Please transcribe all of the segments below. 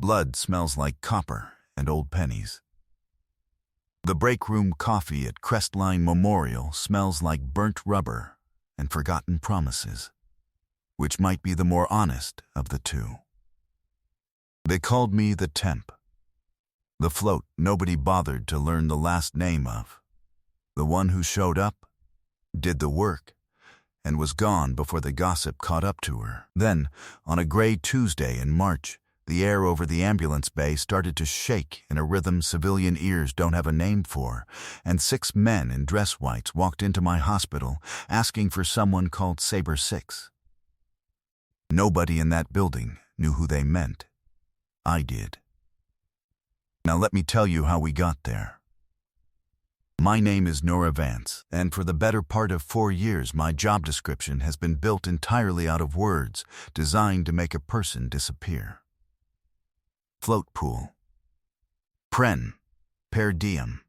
blood smells like copper and old pennies. The break room coffee at Crestline Memorial smells like burnt rubber and forgotten promises, which might be the more honest of the two. They called me the temp, the float nobody bothered to learn the last name of, the one who showed up, did the work, and was gone before the gossip caught up to her. Then, on a gray Tuesday in March, the air over the ambulance bay started to shake in a rhythm civilian ears don't have a name for, and 6 men in dress whites walked into my hospital asking for someone called Sabre 6. Nobody in that building knew who they meant. I did. Now let me tell you how we got there. My name is Nora Vance, and for the better part of 4 years my job description has been built entirely out of words designed to make a person disappear. Float pool. Pren. Per diem.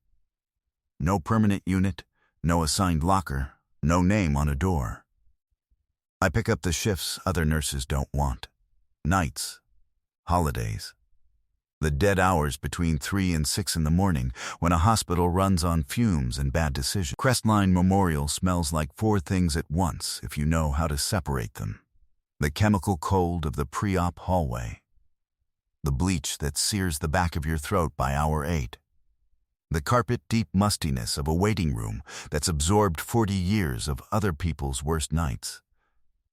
No permanent unit, no assigned locker, no name on a door. I pick up the shifts other nurses don't want. Nights. Holidays. The dead hours between 3 and 6 in the morning when a hospital runs on fumes and bad decisions. Crestline Memorial smells like 4 things at once if you know how to separate them. The chemical cold of the pre-op hallway. The bleach that sears the back of your throat by hour 8. The carpet-deep mustiness of a waiting room that's absorbed 40 years of other people's worst nights.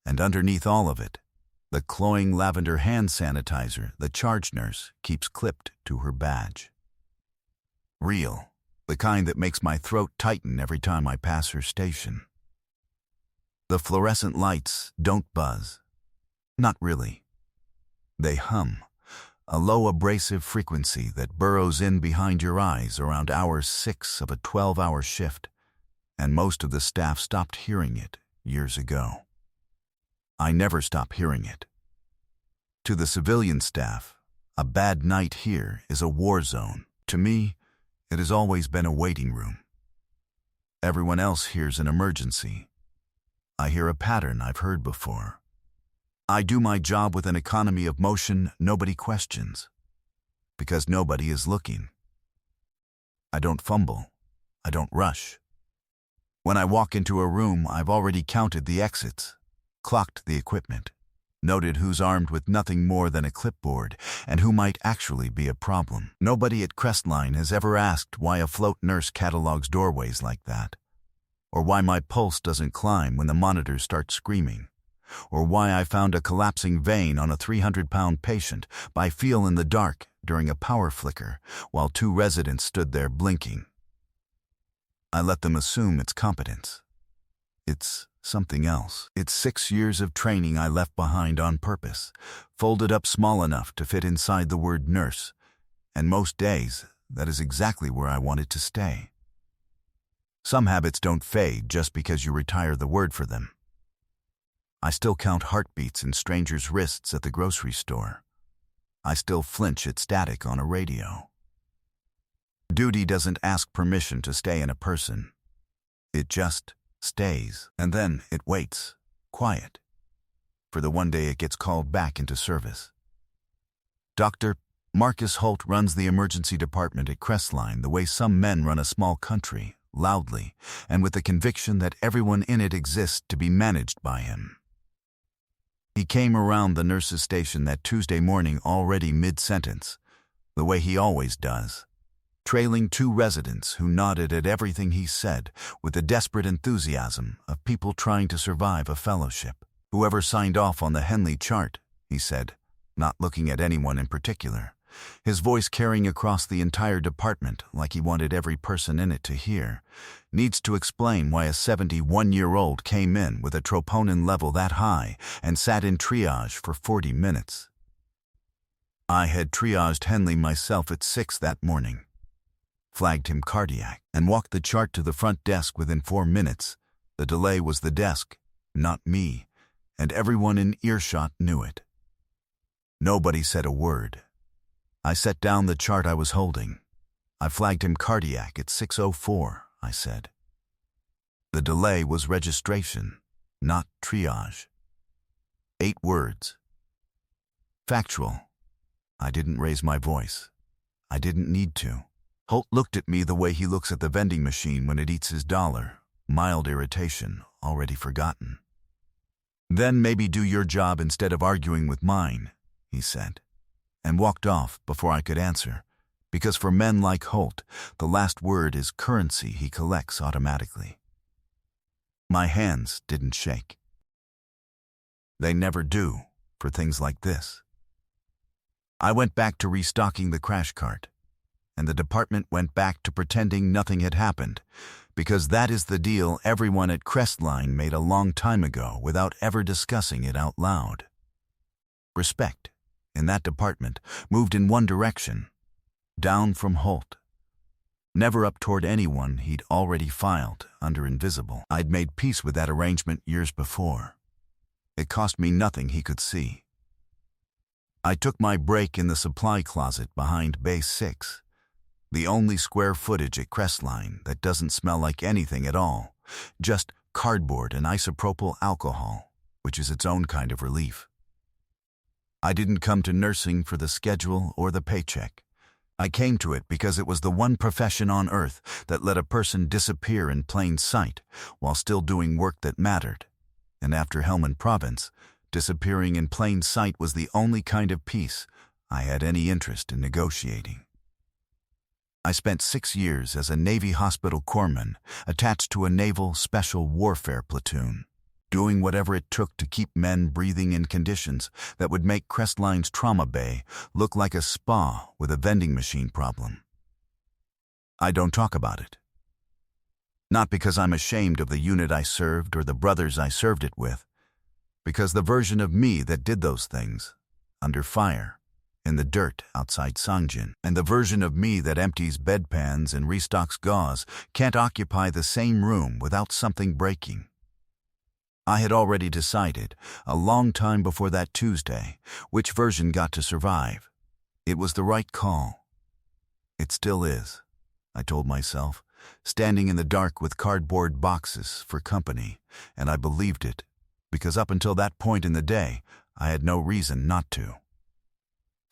And underneath all of it, the cloying lavender hand sanitizer the charge nurse keeps clipped to her badge. Real, the kind that makes my throat tighten every time I pass her station. The fluorescent lights don't buzz. Not really. They hum, a low abrasive frequency that burrows in behind your eyes around hour 6 of a 12-hour shift, and most of the staff stopped hearing it years ago. I never stop hearing it. To the civilian staff, a bad night here is a war zone. To me, it has always been a waiting room. Everyone else hears an emergency. I hear a pattern I've heard before. I do my job with an economy of motion nobody questions, because nobody is looking. I don't fumble. I don't rush. When I walk into a room, I've already counted the exits, clocked the equipment, noted who's armed with nothing more than a clipboard and who might actually be a problem. Nobody at Crestline has ever asked why a float nurse catalogs doorways like that, or why my pulse doesn't climb when the monitors start screaming, or why I found a collapsing vein on a 300-pound patient by feel in the dark during a power flicker while 2 residents stood there blinking. I let them assume it's competence. It's something else. It's 6 years of training I left behind on purpose, folded up small enough to fit inside the word nurse, and most days that is exactly where I wanted to stay. Some habits don't fade just because you retire the word for them. I still count heartbeats in strangers' wrists at the grocery store. I still flinch at static on a radio. Duty doesn't ask permission to stay in a person. It just stays, and then it waits, quiet, for the one day it gets called back into service. Dr. Marcus Holt runs the emergency department at Crestline the way some men run a small country, loudly, and with the conviction that everyone in it exists to be managed by him. He came around the nurse's station that Tuesday morning already mid-sentence, the way he always does, trailing 2 residents who nodded at everything he said with the desperate enthusiasm of people trying to survive a fellowship. Whoever signed off on the Henley chart, he said, not looking at anyone in particular, his voice carrying across the entire department like he wanted every person in it to hear, needs to explain why a 71-year-old came in with a troponin level that high and sat in triage for 40 minutes. I had triaged Henley myself at 6 that morning, flagged him cardiac, and walked the chart to the front desk within 4 minutes. The delay was the desk, not me, and everyone in earshot knew it. Nobody said a word. I set down the chart I was holding. I flagged him cardiac at 6:04, I said. The delay was registration, not triage. 8 words. Factual. I didn't raise my voice. I didn't need to. Holt looked at me the way he looks at the vending machine when it eats his dollar, mild irritation, already forgotten. "Then maybe do your job instead of arguing with mine," he said, and walked off before I could answer, because for men like Holt, the last word is currency he collects automatically. My hands didn't shake. They never do for things like this. I went back to restocking the crash cart, and the department went back to pretending nothing had happened, because that is the deal everyone at Crestline made a long time ago without ever discussing it out loud. Respect, in that department, moved in one direction, down from Holt. Never up toward anyone he'd already filed under invisible. I'd made peace with that arrangement years before. It cost me nothing he could see. I took my break in the supply closet behind Base 6, the only square footage at Crestline that doesn't smell like anything at all, just cardboard and isopropyl alcohol, which is its own kind of relief. I didn't come to nursing for the schedule or the paycheck. I came to it because it was the one profession on Earth that let a person disappear in plain sight while still doing work that mattered. And after Helmand Province, disappearing in plain sight was the only kind of peace I had any interest in negotiating. I spent 6 years as a Navy hospital corpsman attached to a naval special warfare platoon, doing whatever it took to keep men breathing in conditions that would make Crestline's trauma bay look like a spa with a vending machine problem. I don't talk about it. Not because I'm ashamed of the unit I served or the brothers I served it with, because the version of me that did those things, under fire, in the dirt outside Sangjin, and the version of me that empties bedpans and restocks gauze can't occupy the same room without something breaking. I had already decided, a long time before that Tuesday, which version got to survive. It was the right call. It still is, I told myself, standing in the dark with cardboard boxes for company, and I believed it, because up until that point in the day, I had no reason not to.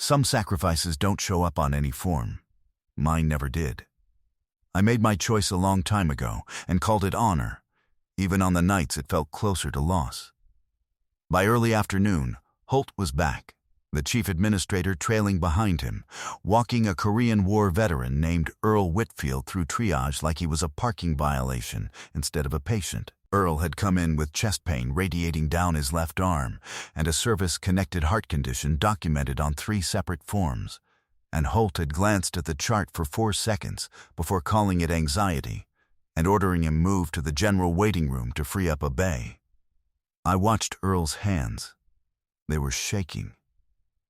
Some sacrifices don't show up on any form. Mine never did. I made my choice a long time ago and called it honor, even on the nights it felt closer to loss. By early afternoon, Holt was back, the chief administrator trailing behind him, walking a Korean War veteran named Earl Whitfield through triage like he was a parking violation instead of a patient. Earl had come in with chest pain radiating down his left arm and a service-connected heart condition documented on 3 separate forms, and Holt had glanced at the chart for 4 seconds before calling it anxiety and ordering him moved to the general waiting room to free up a bay. I watched Earl's hands. They were shaking,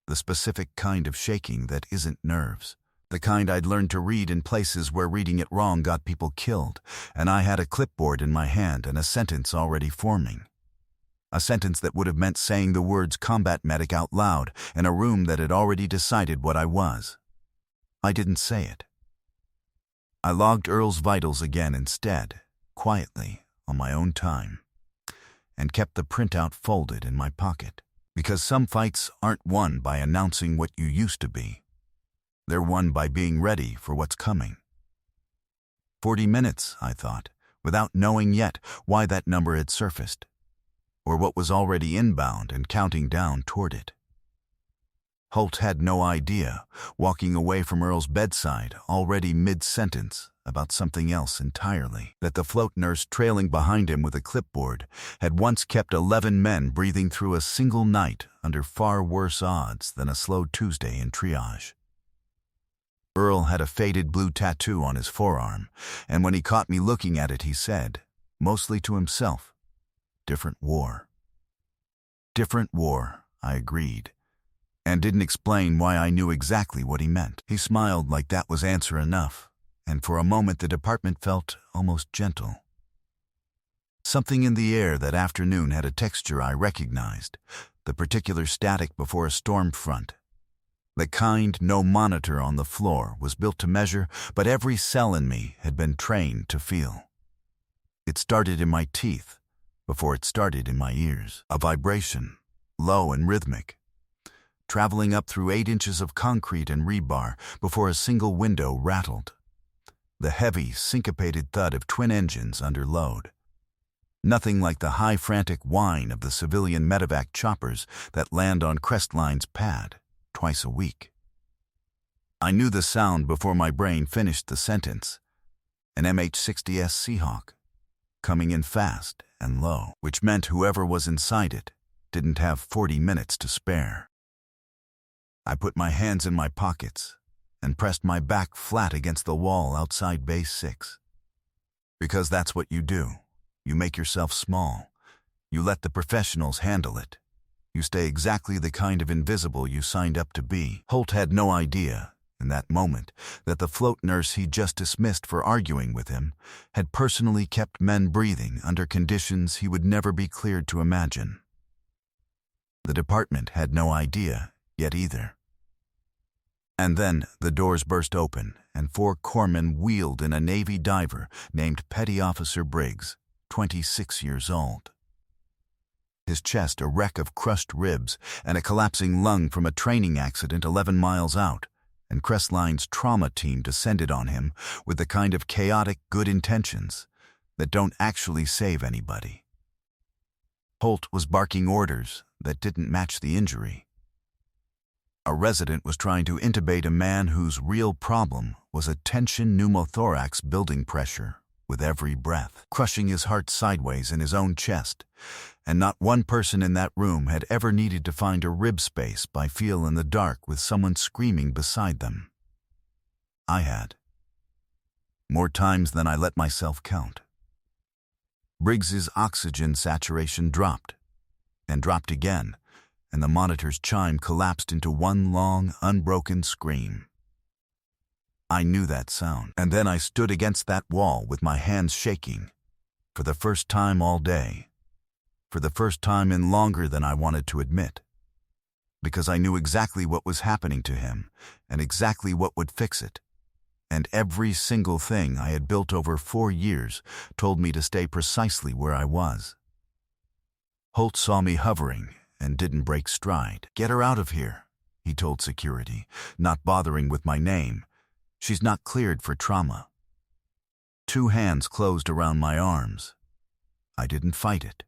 the specific kind of shaking that isn't nerves. The kind I'd learned to read in places where reading it wrong got people killed, and I had a clipboard in my hand and a sentence already forming. A sentence that would have meant saying the words combat medic out loud in a room that had already decided what I was. I didn't say it. I logged Earl's vitals again instead, quietly, on my own time, and kept the printout folded in my pocket, because some fights aren't won by announcing what you used to be. They're won by being ready for what's coming. 40 minutes, I thought, without knowing yet why that number had surfaced, or what was already inbound and counting down toward it. Holt had no idea, walking away from Earl's bedside, already mid-sentence, about something else entirely, that the float nurse trailing behind him with a clipboard had once kept 11 men breathing through a single night under far worse odds than a slow Tuesday in triage. Earl had a faded blue tattoo on his forearm, and when he caught me looking at it, he said, mostly to himself, "Different war." Different war, I agreed, and didn't explain why I knew exactly what he meant. He smiled like that was answer enough, and for a moment the department felt almost gentle. Something in the air that afternoon had a texture I recognized, the particular static before a storm front. The kind no monitor on the floor was built to measure, but every cell in me had been trained to feel. It started in my teeth before it started in my ears. A vibration, low and rhythmic, traveling up through 8 inches of concrete and rebar before a single window rattled. The heavy, syncopated thud of twin engines under load. Nothing like the high, frantic whine of the civilian medevac choppers that land on Crestline's pad twice a week. I knew the sound before my brain finished the sentence. An MH-60S Seahawk, coming in fast and low, which meant whoever was inside it didn't have 40 minutes to spare. I put my hands in my pockets and pressed my back flat against the wall outside Base 6. Because that's what you do. You make yourself small. You let the professionals handle it. You stay exactly the kind of invisible you signed up to be. Holt had no idea, in that moment, that the float nurse he'd just dismissed for arguing with him had personally kept men breathing under conditions he would never be cleared to imagine. The department had no idea yet either. And then the doors burst open, and 4 corpsmen wheeled in a Navy diver named Petty Officer Briggs, 26 years old. His chest a wreck of crushed ribs and a collapsing lung from a training accident 11 miles out, and Crestline's trauma team descended on him with the kind of chaotic good intentions that don't actually save anybody. Holt was barking orders that didn't match the injury. A resident was trying to intubate a man whose real problem was a tension pneumothorax building pressure with every breath, crushing his heart sideways in his own chest, and not one person in that room had ever needed to find a rib space by feel in the dark with someone screaming beside them. I had. More times than I let myself count. Briggs's oxygen saturation dropped, and dropped again, and the monitor's chime collapsed into one long, unbroken scream. I knew that sound, and then I stood against that wall with my hands shaking, for the first time all day, for the first time in longer than I wanted to admit, because I knew exactly what was happening to him, and exactly what would fix it, and every single thing I had built over 4 years told me to stay precisely where I was. Holt saw me hovering and didn't break stride. "Get her out of here," he told security, not bothering with my name. "She's not cleared for trauma." 2 hands closed around my arms. I didn't fight it.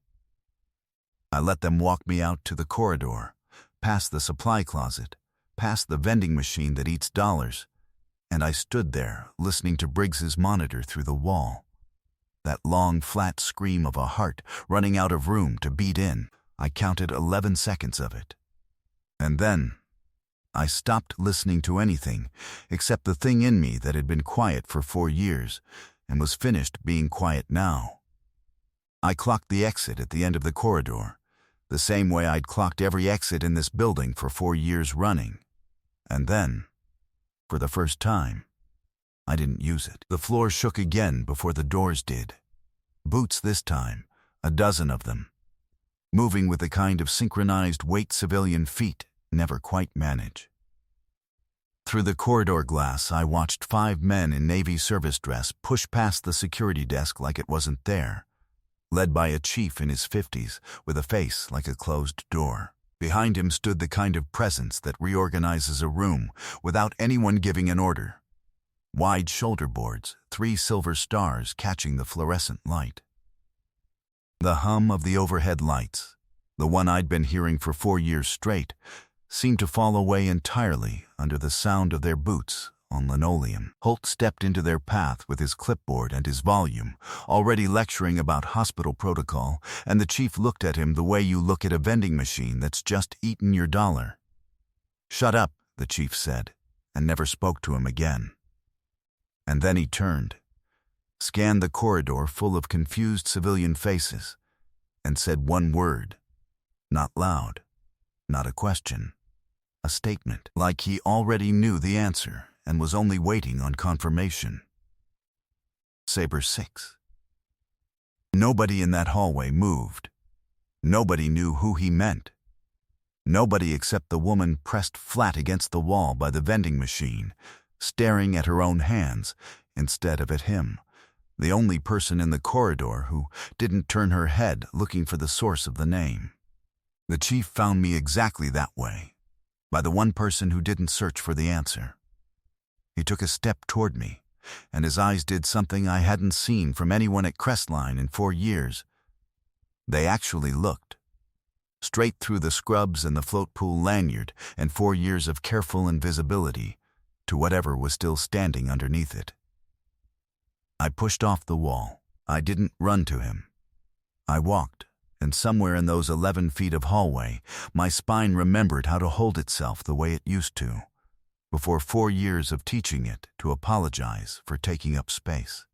I let them walk me out to the corridor, past the supply closet, past the vending machine that eats dollars, and I stood there listening to Briggs's monitor through the wall. That long, flat scream of a heart running out of room to beat in. I counted 11 seconds of it. And then I stopped listening to anything except the thing in me that had been quiet for 4 years and was finished being quiet now. I clocked the exit at the end of the corridor, the same way I'd clocked every exit in this building for 4 years running. And then, for the first time, I didn't use it. The floor shook again before the doors did. Boots this time, a dozen of them, moving with the kind of synchronized weight civilian feet never quite manage. Through the corridor glass, I watched 5 men in Navy service dress push past the security desk like it wasn't there, led by a chief in his 50s with a face like a closed door. Behind him stood the kind of presence that reorganizes a room without anyone giving an order. Wide shoulder boards, 3 silver stars catching the fluorescent light. The hum of the overhead lights, the one I'd been hearing for 4 years straight, seemed to fall away entirely under the sound of their boots on linoleum. Holt stepped into their path with his clipboard and his volume, already lecturing about hospital protocol, and the chief looked at him the way you look at a vending machine that's just eaten your dollar. "Shut up," the chief said, and never spoke to him again. And then he turned, scanned the corridor full of confused civilian faces, and said one word, not loud, not a question, a statement, like he already knew the answer and was only waiting on confirmation. Sabre 6. Nobody in that hallway moved. Nobody knew who he meant. Nobody except the woman pressed flat against the wall by the vending machine, staring at her own hands instead of at him, the only person in the corridor who didn't turn her head looking for the source of the name. The chief found me exactly that way, by the one person who didn't search for the answer. He took a step toward me, and his eyes did something I hadn't seen from anyone at Crestline in 4 years. They actually looked straight through the scrubs and the float pool lanyard and 4 years of careful invisibility to whatever was still standing underneath it. I pushed off the wall. I didn't run to him. I walked, and somewhere in those 11 feet of hallway, my spine remembered how to hold itself the way it used to, before 4 years of teaching it to apologize for taking up space.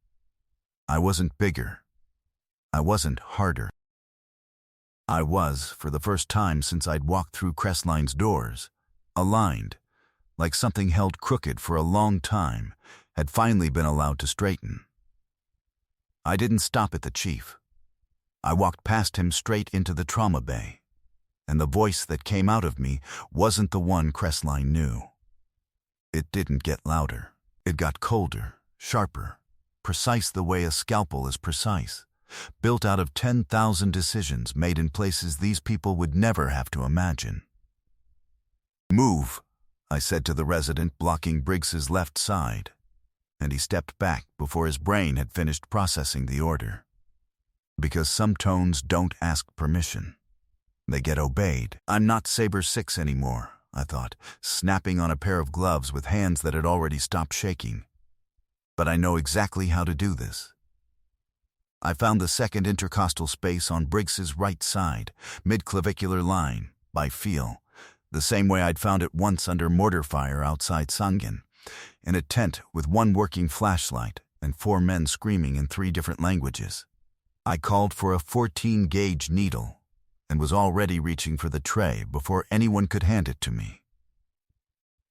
I wasn't bigger. I wasn't harder. I was, for the first time since I'd walked through Crestline's doors, aligned, like something held crooked for a long time had finally been allowed to straighten. I didn't stop at the chief. I walked past him straight into the trauma bay, and the voice that came out of me wasn't the one Crestline knew. It didn't get louder. It got colder, sharper, precise the way a scalpel is precise, built out of 10,000 decisions made in places these people would never have to imagine. "Move," I said to the resident blocking Briggs's left side, and he stepped back before his brain had finished processing the order. Because some tones don't ask permission. They get obeyed. I'm not Saber 6 anymore, I thought, snapping on a pair of gloves with hands that had already stopped shaking. But I know exactly how to do this. I found the second intercostal space on Briggs's right side, mid-clavicular line, by feel, the same way I'd found it once under mortar fire outside Sangin, in a tent with one working flashlight and 4 men screaming in 3 different languages. I called for a 14-gauge needle and was already reaching for the tray before anyone could hand it to me.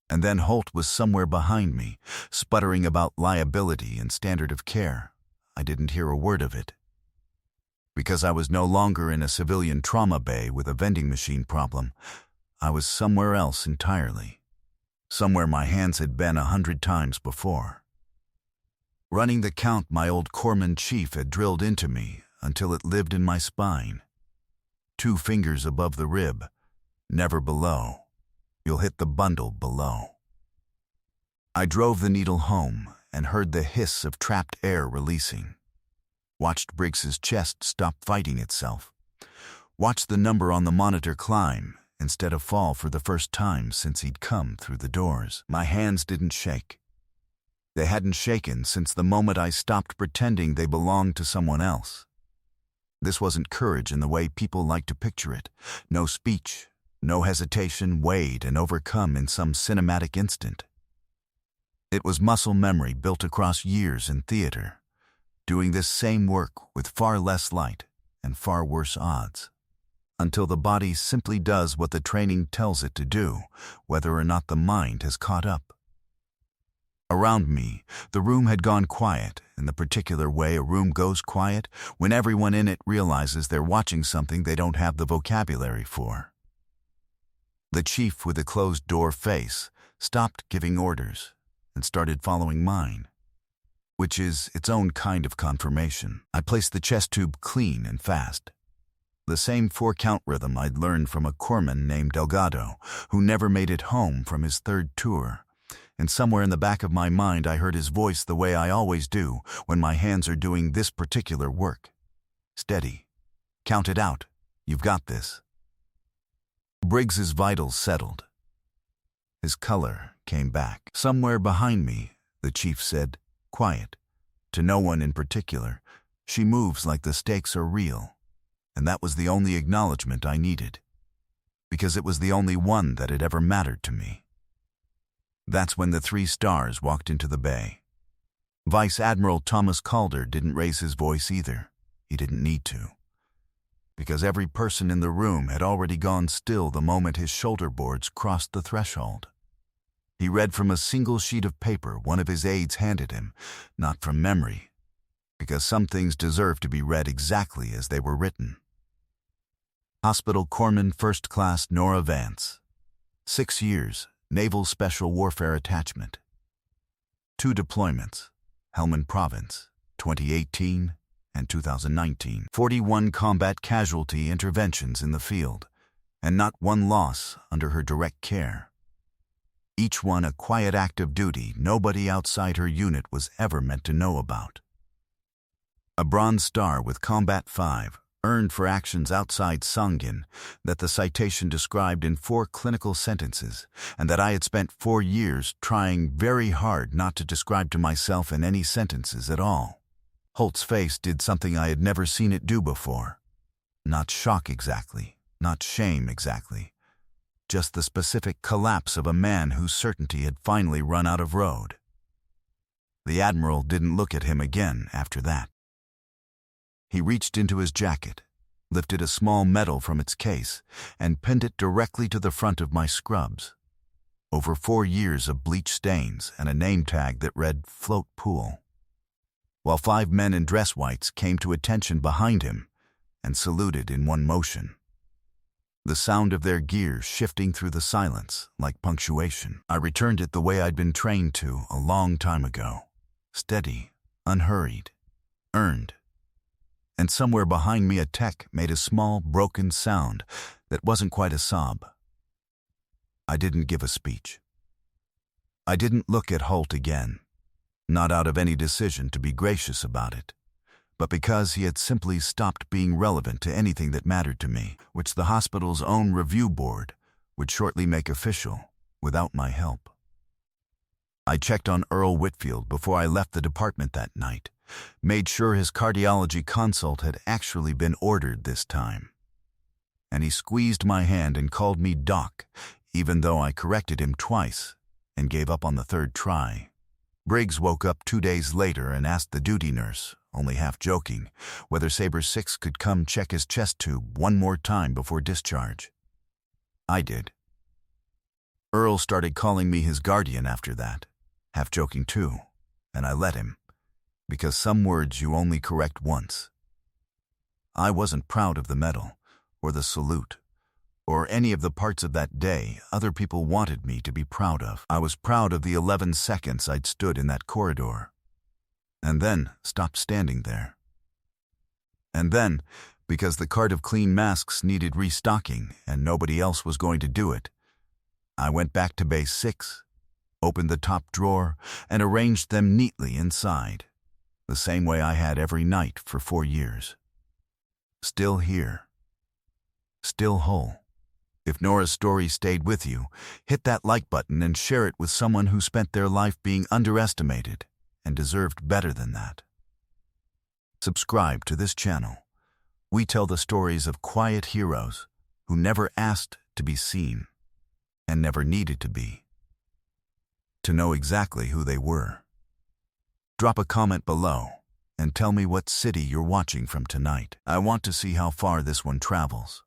And then Holt was somewhere behind me, sputtering about liability and standard of care. I didn't hear a word of it. Because I was no longer in a civilian trauma bay with a vending machine problem, I was somewhere else entirely. Somewhere my hands had been 100 times before. Running the count my old corpsman chief had drilled into me until it lived in my spine. 2 fingers above the rib, never below. You'll hit the bundle below. I drove the needle home and heard the hiss of trapped air releasing. Watched Briggs's chest stop fighting itself. Watched the number on the monitor climb instead of fall for the first time since he'd come through the doors. My hands didn't shake. They hadn't shaken since the moment I stopped pretending they belonged to someone else. This wasn't courage in the way people like to picture it. No speech, no hesitation, weighed and overcome in some cinematic instant. It was muscle memory built across years in theater, doing this same work with far less light and far worse odds, until the body simply does what the training tells it to do, whether or not the mind has caught up. Around me, the room had gone quiet in the particular way a room goes quiet when everyone in it realizes they're watching something they don't have the vocabulary for. The chief with a closed-door face stopped giving orders and started following mine, which is its own kind of confirmation. I placed the chest tube clean and fast. The same 4-count rhythm I'd learned from a corpsman named Delgado, who never made it home from his 3rd tour. And somewhere in the back of my mind I heard his voice the way I always do when my hands are doing this particular work. Steady. Count it out. You've got this. Briggs's vitals settled. His color came back. Somewhere behind me, the chief said, quiet, to no one in particular, "She moves like the stakes are real." And that was the only acknowledgement I needed, because it was the only one that had ever mattered to me. That's when the 3 stars walked into the bay. Vice Admiral Thomas Calder didn't raise his voice either. He didn't need to. Because every person in the room had already gone still the moment his shoulder boards crossed the threshold. He read from a single sheet of paper one of his aides handed him, not from memory, because some things deserve to be read exactly as they were written. Hospital Corpsman First Class Nora Vance. 6 years, Naval Special Warfare Attachment. 2 deployments, Helmand Province, 2018 and 2019. 41 combat casualty interventions in the field, and not one loss under her direct care. each one a quiet act of duty nobody outside her unit was ever meant to know about. A Bronze Star with Combat 5, earned for actions outside Sangin, that the citation described in 4 clinical sentences, and that I had spent 4 years trying very hard not to describe to myself in any sentences at all. Holt's face did something I had never seen it do before. Not shock exactly, not shame exactly, just the specific collapse of a man whose certainty had finally run out of road. The Admiral didn't look at him again after that. He reached into his jacket, lifted a small medal from its case, and pinned it directly to the front of my scrubs. Over 4 years of bleach stains and a name tag that read Float Pool. While 5 men in dress whites came to attention behind him and saluted in one motion. The sound of their gear shifting through the silence like punctuation. I returned it the way I'd been trained to a long time ago. Steady, unhurried, earned. And somewhere behind me a tech made a small, broken sound that wasn't quite a sob. I didn't give a speech. I didn't look at Holt again, not out of any decision to be gracious about it, but because he had simply stopped being relevant to anything that mattered to me, which the hospital's own review board would shortly make official without my help. I checked on Earl Whitfield before I left the department that night, made sure his cardiology consult had actually been ordered this time. And he squeezed my hand and called me Doc, even though I corrected him twice and gave up on the 3rd try. Briggs woke up 2 days later and asked the duty nurse, only half joking, whether Sabre 6 could come check his chest tube one more time before discharge. I did. Earl started calling me his guardian after that, half joking too, and I let him. Because some words you only correct once. I wasn't proud of the medal, or the salute, or any of the parts of that day other people wanted me to be proud of. I was proud of the 11 seconds I'd stood in that corridor, and then stopped standing there. And then, because the cart of clean masks needed restocking and nobody else was going to do it, I went back to Base 6, opened the top drawer, and arranged them neatly inside. The same way I had every night for 4 years. Still here. Still whole. If Nora's story stayed with you, hit that like button and share it with someone who spent their life being underestimated and deserved better than that. Subscribe to this channel. We tell the stories of quiet heroes who never asked to be seen and never needed to be. To know exactly who they were. Drop a comment below and tell me what city you're watching from tonight. I want to see how far this one travels.